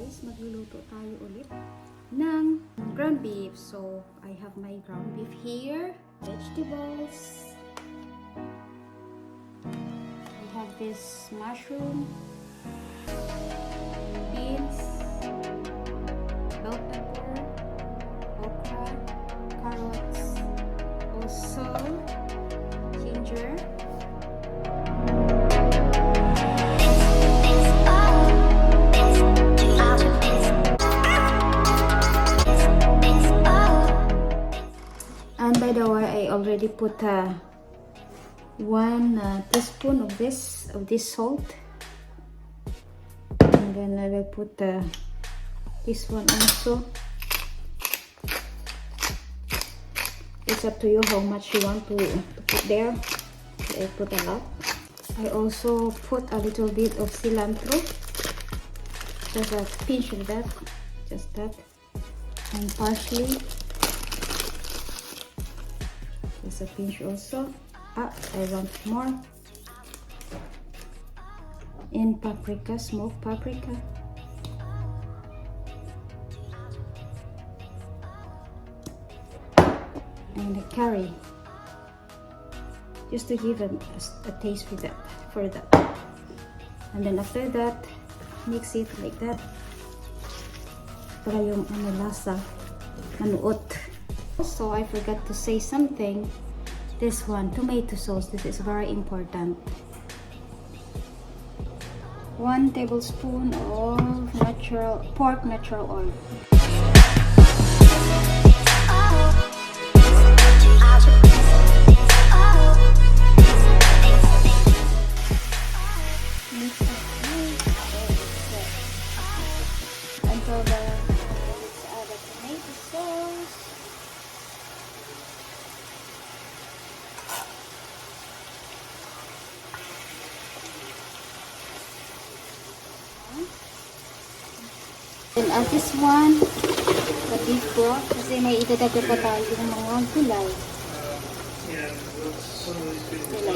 guys, magluluto tayo ulit ng ground beef. So, I have my ground beef here, vegetables. I have this mushroom, beans, bell pepper, okra, carrots, also ginger. And by the way, I already put 1 teaspoon of this salt, and then I will put this one also. It's up to you how much you want to put there. I put a lot. I also put a little bit of cilantro, just a pinch of that, just that, and parsley. Just a pinch also. I want more. And paprika, smoked paprika. And the curry, just to give a taste for that. And then after that, mix it like that para yung lasa manuot. Also, I forgot to say something. This one, tomato sauce, this is very important. 1 tablespoon of pork natural oil. Until let's add the tomato sauce. And as this one, the beef broth, kasi may idadagdag pa tayo ng mga gulay. Gulay.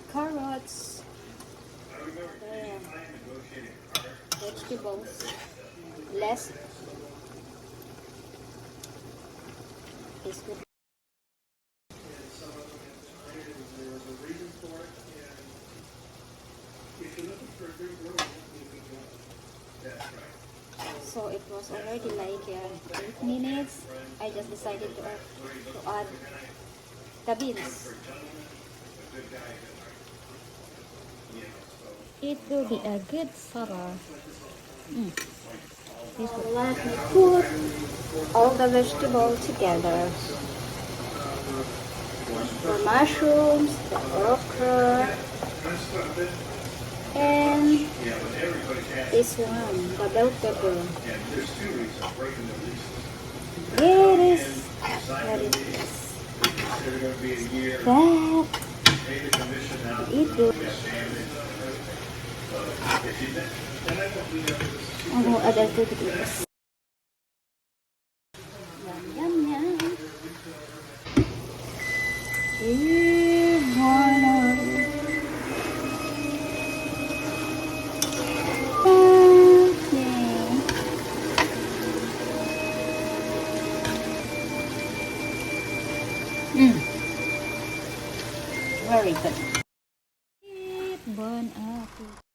Carrots. Vegetables. Less. Is good. So it was already like 8 minutes. I just decided to add the beans. It will be a good supper. Let me put all the vegetables together. The mushrooms, the okra, and this one, the bell pepper. Here it is. What is this? That. It will. Oh, ada tuh this. Yum yum yum. Very good. Bon appetit.